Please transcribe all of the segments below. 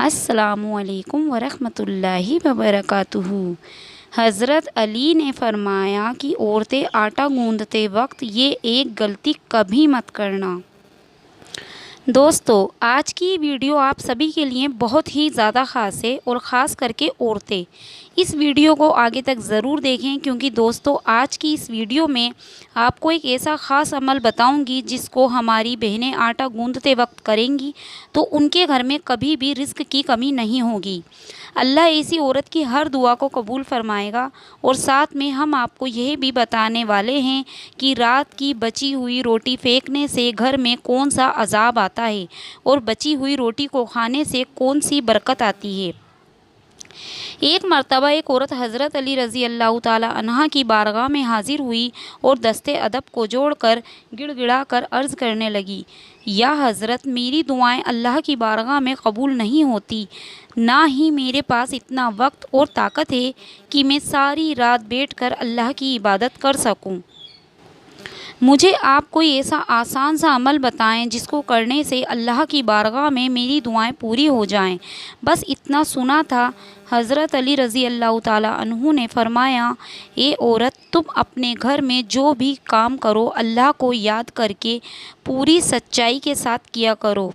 السلام علیکم ورحمۃ اللہ وبرکاتہ۔ حضرت علی نے فرمایا کہ عورتیں آٹا گوندھتے وقت یہ ایک غلطی کبھی مت کرنا۔ دوستو، آج کی ویڈیو آپ سبھی کے لیے بہت ہی زیادہ خاص ہے، اور خاص کر کے عورتیں اس ویڈیو کو آگے تک ضرور دیکھیں، کیونکہ دوستو آج کی اس ویڈیو میں آپ کو ایک ایسا خاص عمل بتاؤں گی جس کو ہماری بہنیں آٹا گوندھتے وقت کریں گی تو ان کے گھر میں کبھی بھی رزق کی کمی نہیں ہوگی۔ اللہ ایسی عورت کی ہر دعا کو قبول فرمائے گا۔ اور ساتھ میں ہم آپ کو یہ بھی بتانے والے ہیں کہ رات کی بچی ہوئی روٹی پھینکنے سے گھر میں کون سا عذاب آتا ہے، اور بچی ہوئی روٹی کو کھانے سے کون سی برکت آتی ہے۔ ایک مرتبہ ایک عورت حضرت علی رضی اللہ تعالی عنہ کی بارگاہ میں حاضر ہوئی اور دستے ادب کو جوڑ کر گڑ گڑا کر عرض کرنے لگی، یا حضرت، میری دعائیں اللہ کی بارگاہ میں قبول نہیں ہوتی، نہ ہی میرے پاس اتنا وقت اور طاقت ہے کہ میں ساری رات بیٹھ کر اللہ کی عبادت کر سکوں۔ مجھے آپ کوئی ایسا آسان سا عمل بتائیں جس کو کرنے سے اللہ کی بارگاہ میں میری دعائیں پوری ہو جائیں۔ بس اتنا سنا تھا۔ حضرت علی رضی اللہ تعالیٰ عنہ نے فرمایا، اے عورت، تم اپنے گھر میں جو بھی کام کرو اللہ کو یاد کر کے پوری سچائی کے ساتھ کیا کرو۔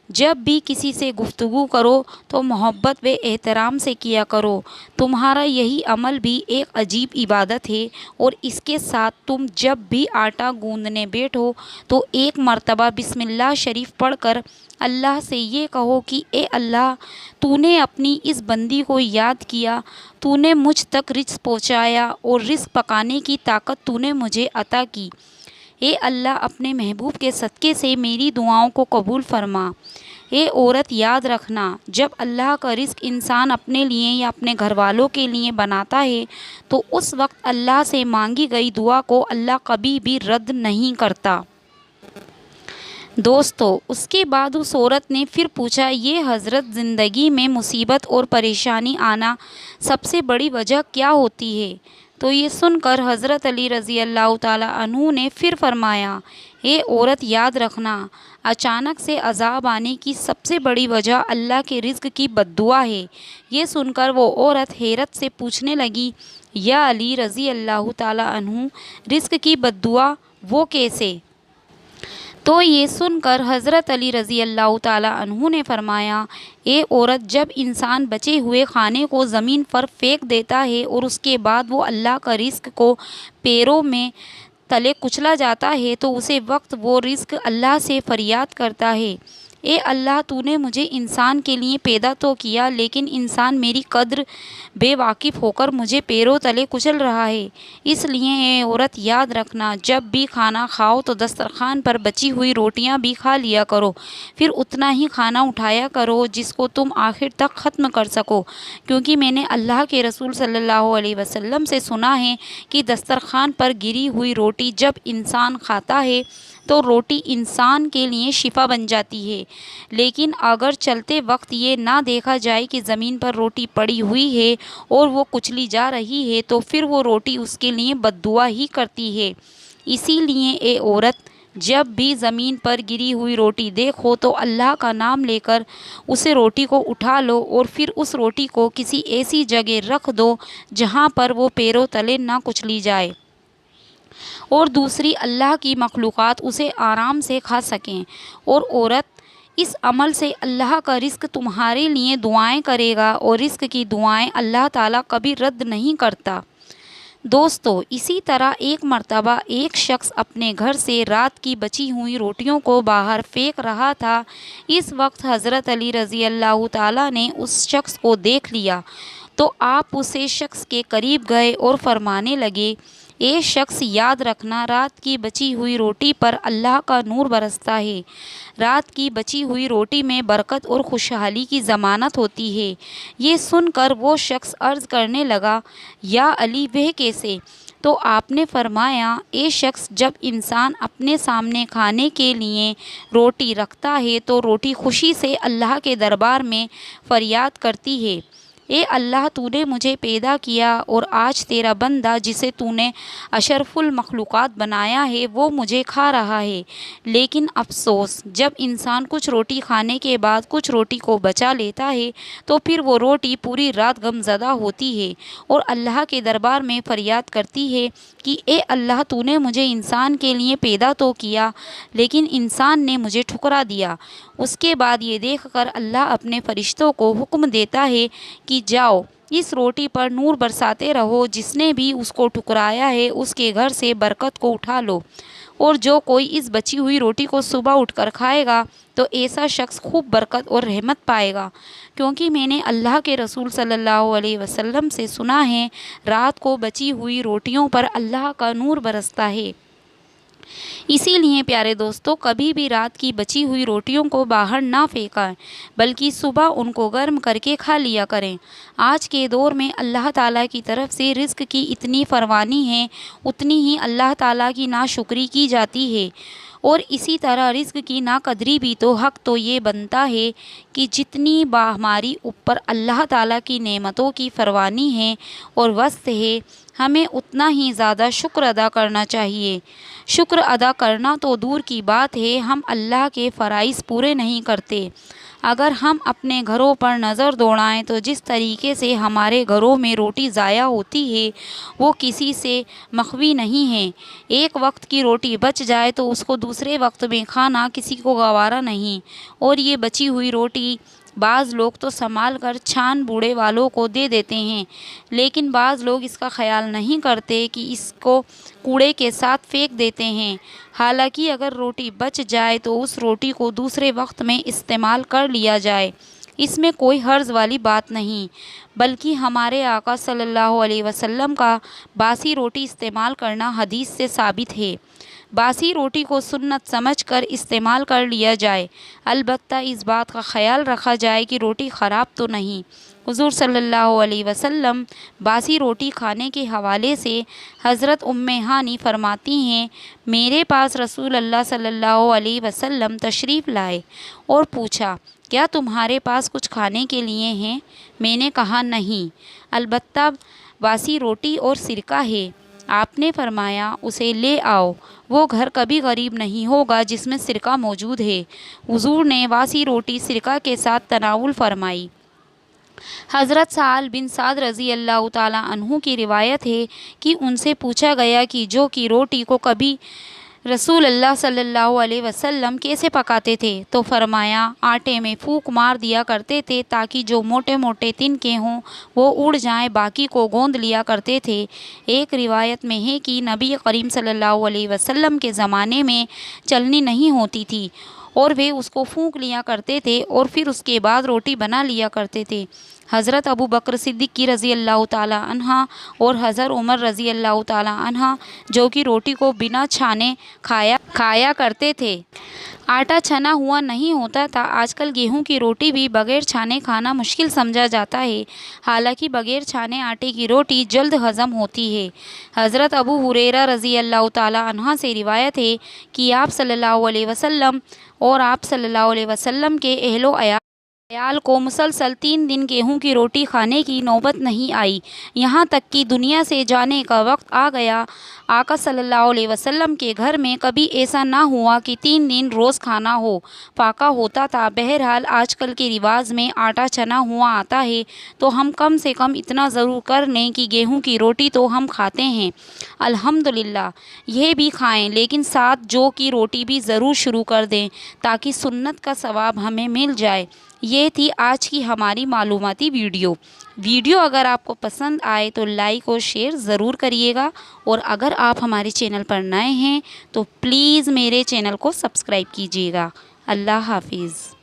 جب بھی کسی سے گفتگو کرو تو محبت و احترام سے کیا کرو۔ تمہارا یہی عمل بھی ایک عجیب عبادت ہے، اور اس کے ساتھ تم جب بھی آٹا گوندنے بیٹھو تو ایک مرتبہ بسم اللہ شریف پڑھ کر اللہ سے یہ کہو کہ اے اللہ، تو نے اپنی اس بندی کو یاد کیا، تو نے مجھ تک رزق پہنچایا اور رزق پکانے کی طاقت تو نے مجھے عطا کی۔ اے اللہ، اپنے محبوب کے صدقے سے میری دعاؤں کو قبول فرما۔ اے عورت، یاد رکھنا، جب اللہ کا رزق انسان اپنے لیے یا اپنے گھر والوں کے لیے بناتا ہے تو اس وقت اللہ سے مانگی گئی دعا کو اللہ کبھی بھی رد نہیں کرتا۔ دوستو، اس کے بعد اس عورت نے پھر پوچھا، یہ حضرت، زندگی میں مصیبت اور پریشانی آنا سب سے بڑی وجہ کیا ہوتی ہے؟ تو یہ سن کر حضرت علی رضی اللہ تعالیٰ عنہ نے پھر فرمایا، اے عورت، یاد رکھنا، اچانک سے عذاب آنے کی سب سے بڑی وجہ اللہ کے رزق کی بد دعا ہے۔ یہ سن کر وہ عورت حیرت سے پوچھنے لگی، یا علی رضی اللہ تعالیٰ عنہ، رزق کی بد دعا وہ کیسے؟ تو یہ سن کر حضرت علی رضی اللہ تعالیٰ عنہ نے فرمایا، اے عورت، جب انسان بچے ہوئے کھانے کو زمین پر پھینک دیتا ہے اور اس کے بعد وہ اللہ کا رزق کو پیروں میں تلے کچلا جاتا ہے تو اسی وقت وہ رزق اللہ سے فریاد کرتا ہے، اے اللہ، تو نے مجھے انسان کے لیے پیدا تو کیا، لیکن انسان میری قدر بے واقف ہو کر مجھے پیروں تلے کچل رہا ہے۔ اس لیے اے عورت، یاد رکھنا، جب بھی کھانا کھاؤ تو دسترخوان پر بچی ہوئی روٹیاں بھی کھا لیا کرو، پھر اتنا ہی کھانا اٹھایا کرو جس کو تم آخر تک ختم کر سکو، کیونکہ میں نے اللہ کے رسول صلی اللہ علیہ وسلم سے سنا ہے کہ دسترخوان پر گری ہوئی روٹی جب انسان کھاتا ہے تو روٹی انسان کے لیے شفا بن جاتی ہے، لیکن اگر چلتے وقت یہ نہ دیکھا جائے کہ زمین پر روٹی پڑی ہوئی ہے اور وہ کچلی جا رہی ہے تو پھر وہ روٹی اس کے لیے بد دعا ہی کرتی ہے۔ اسی لیے اے عورت، جب بھی زمین پر گری ہوئی روٹی دیکھو تو اللہ کا نام لے کر اسے روٹی کو اٹھا لو، اور پھر اس روٹی کو کسی ایسی جگہ رکھ دو جہاں پر وہ پیروں تلے نہ کچلی جائے اور دوسری اللہ کی مخلوقات اسے آرام سے کھا سکیں۔ اور عورت، اس عمل سے اللہ کا رزق تمہارے لیے دعائیں کرے گا، اور رزق کی دعائیں اللہ تعالیٰ کبھی رد نہیں کرتا۔ دوستو، اسی طرح ایک مرتبہ ایک شخص اپنے گھر سے رات کی بچی ہوئی روٹیوں کو باہر پھینک رہا تھا۔ اس وقت حضرت علی رضی اللہ تعالیٰ نے اس شخص کو دیکھ لیا تو آپ اسے شخص کے قریب گئے اور فرمانے لگے، اے شخص، یاد رکھنا، رات کی بچی ہوئی روٹی پر اللہ کا نور برستا ہے۔ رات کی بچی ہوئی روٹی میں برکت اور خوشحالی کی ضمانت ہوتی ہے۔ یہ سن کر وہ شخص عرض کرنے لگا، یا علی، وہ کیسے؟ تو آپ نے فرمایا، اے شخص، جب انسان اپنے سامنے کھانے کے لیے روٹی رکھتا ہے تو روٹی خوشی سے اللہ کے دربار میں فریاد کرتی ہے، اے اللہ تو نے مجھے پیدا کیا اور آج تیرا بندہ جسے تو نے اشرف المخلوقات بنایا ہے وہ مجھے کھا رہا ہے، لیکن افسوس جب انسان کچھ روٹی کھانے کے بعد کچھ روٹی کو بچا لیتا ہے تو پھر وہ روٹی پوری رات غمزدہ ہوتی ہے اور اللہ کے دربار میں فریاد کرتی ہے کہ اے اللہ تو نے مجھے انسان کے لیے پیدا تو کیا لیکن انسان نے مجھے ٹھکرا دیا۔ اس کے بعد یہ دیکھ کر اللہ اپنے فرشتوں کو حکم دیتا ہے کہ جاؤ اس روٹی پر نور برساتے رہو، جس نے بھی اس کو ٹھکرایا ہے اس کے گھر سے برکت کو اٹھا لو، اور جو کوئی اس بچی ہوئی روٹی کو صبح اٹھ کر کھائے گا تو ایسا شخص خوب برکت اور رحمت پائے گا، کیونکہ میں نے اللہ کے رسول صلی اللہ علیہ وسلم سے سنا ہے رات کو بچی ہوئی روٹیوں پر اللہ کا نور برستا ہے۔ اسی لیے پیارے دوستو، کبھی بھی رات کی بچی ہوئی روٹیوں کو باہر نہ پھینکیں بلکہ صبح ان کو گرم کر کے کھا لیا کریں۔ آج کے دور میں اللہ تعالیٰ کی طرف سے رزق کی اتنی فراوانی ہے، اتنی ہی اللہ تعالیٰ کی ناشکری کی جاتی ہے، اور اسی طرح رزق کی ناقدری بھی۔ تو حق تو یہ بنتا ہے کہ جتنی ہماری اوپر اللہ تعالیٰ کی نعمتوں کی فراوانی ہے اور وسط ہے، ہمیں اتنا ہی زیادہ شکر ادا کرنا چاہیے۔ شکر ادا کرنا تو دور کی بات ہے، ہم اللہ کے فرائض پورے نہیں کرتے۔ اگر ہم اپنے گھروں پر نظر دوڑائیں تو جس طریقے سے ہمارے گھروں میں روٹی ضائع ہوتی ہے وہ کسی سے مخفی نہیں ہے۔ ایک وقت کی روٹی بچ جائے تو اس کو دوسرے وقت میں کھانا کسی کو گوارا نہیں، اور یہ بچی ہوئی روٹی بعض لوگ تو سنبھال کر چھان بوڑھے والوں کو دے دیتے ہیں، لیکن بعض لوگ اس کا خیال نہیں کرتے کہ اس کو کوڑے کے ساتھ پھینک دیتے ہیں۔ حالانکہ اگر روٹی بچ جائے تو اس روٹی کو دوسرے وقت میں استعمال کر لیا جائے، اس میں کوئی حرج والی بات نہیں، بلکہ ہمارے آقا صلی اللہ علیہ وسلم کا باسی روٹی استعمال کرنا حدیث سے ثابت ہے۔ باسی روٹی کو سنت سمجھ کر استعمال کر لیا جائے، البتہ اس بات کا خیال رکھا جائے کہ روٹی خراب تو نہیں۔ حضور صلی اللہ علیہ وسلم باسی روٹی کھانے کے حوالے سے حضرت ام ہانی فرماتی ہیں، میرے پاس رسول اللہ صلی اللہ علیہ وسلم تشریف لائے اور پوچھا، کیا تمہارے پاس کچھ کھانے کے لیے ہیں؟ میں نے کہا نہیں، البتہ باسی روٹی اور سرکہ ہے۔ آپ نے فرمایا، اسے لے آؤ، وہ گھر کبھی غریب نہیں ہوگا جس میں سرکہ موجود ہے۔ حضور نے باسی روٹی سرکہ کے ساتھ تناول فرمائی۔ حضرت سہل بن سعد رضی اللہ تعالیٰ عنہ کی روایت ہے کہ ان سے پوچھا گیا کہ جو کی روٹی کو کبھی رسول اللہ صلی اللہ علیہ وسلم کیسے پکاتے تھے؟ تو فرمایا، آٹے میں پھونک مار دیا کرتے تھے تاکہ جو موٹے موٹے تنکے ہوں وہ اڑ جائیں، باقی کو گوندھ لیا کرتے تھے۔ ایک روایت میں ہے کہ نبی کریم صلی اللہ علیہ وسلم کے زمانے میں چلنی نہیں ہوتی تھی اور وہ اس کو پھونک لیا کرتے تھے اور پھر اس کے بعد روٹی بنا لیا کرتے تھے۔ حضرت ابو بکر صدیق کی رضی اللہ تعالیٰ عنہ اور حضرت عمر رضی اللہ تعالیٰ عنہ جو کہ روٹی کو بنا چھانے کھایا کرتے تھے۔ آٹا چھنا ہوا نہیں ہوتا تھا۔ آج کل گیہوں کی روٹی بھی بغیر چھانے کھانا مشکل سمجھا جاتا ہے، حالانکہ بغیر چھانے آٹے کی روٹی جلد ہضم ہوتی ہے۔ حضرت ابو ہریرہ رضی اللہ تعالیٰ عنہ سے روایت ہے کہ آپ صلی اللہ علیہ وسلم اور آپ صلی اللہ علیہ وسلم کے اہل و عیال کو مسلسل 3 دن گیہوں کی روٹی کھانے کی نوبت نہیں آئی، یہاں تک کہ دنیا سے جانے کا وقت آ گیا۔ آقا صلی اللہ علیہ وسلم کے گھر میں کبھی ایسا نہ ہوا کہ 3 دن روز کھانا ہو پاکا ہوتا تھا۔ بہرحال آج کل کے رواج میں آٹا چھنا ہوا آتا ہے تو ہم کم سے کم اتنا ضرور کر لیں کہ گیہوں کی روٹی تو ہم کھاتے ہیں، الحمدللہ، یہ بھی کھائیں، لیکن ساتھ جو کی روٹی بھی ضرور شروع کر دیں تاکہ سنت کا ثواب ہمیں مل جائے۔ یہ تھی آج کی ہماری معلوماتی ویڈیو اگر آپ کو پسند آئے تو لائک اور شیئر ضرور کریے گا، اور اگر آپ ہمارے چینل پر نئے ہیں تو پلیز میرے چینل کو سبسکرائب کیجیے گا۔ اللہ حافظ۔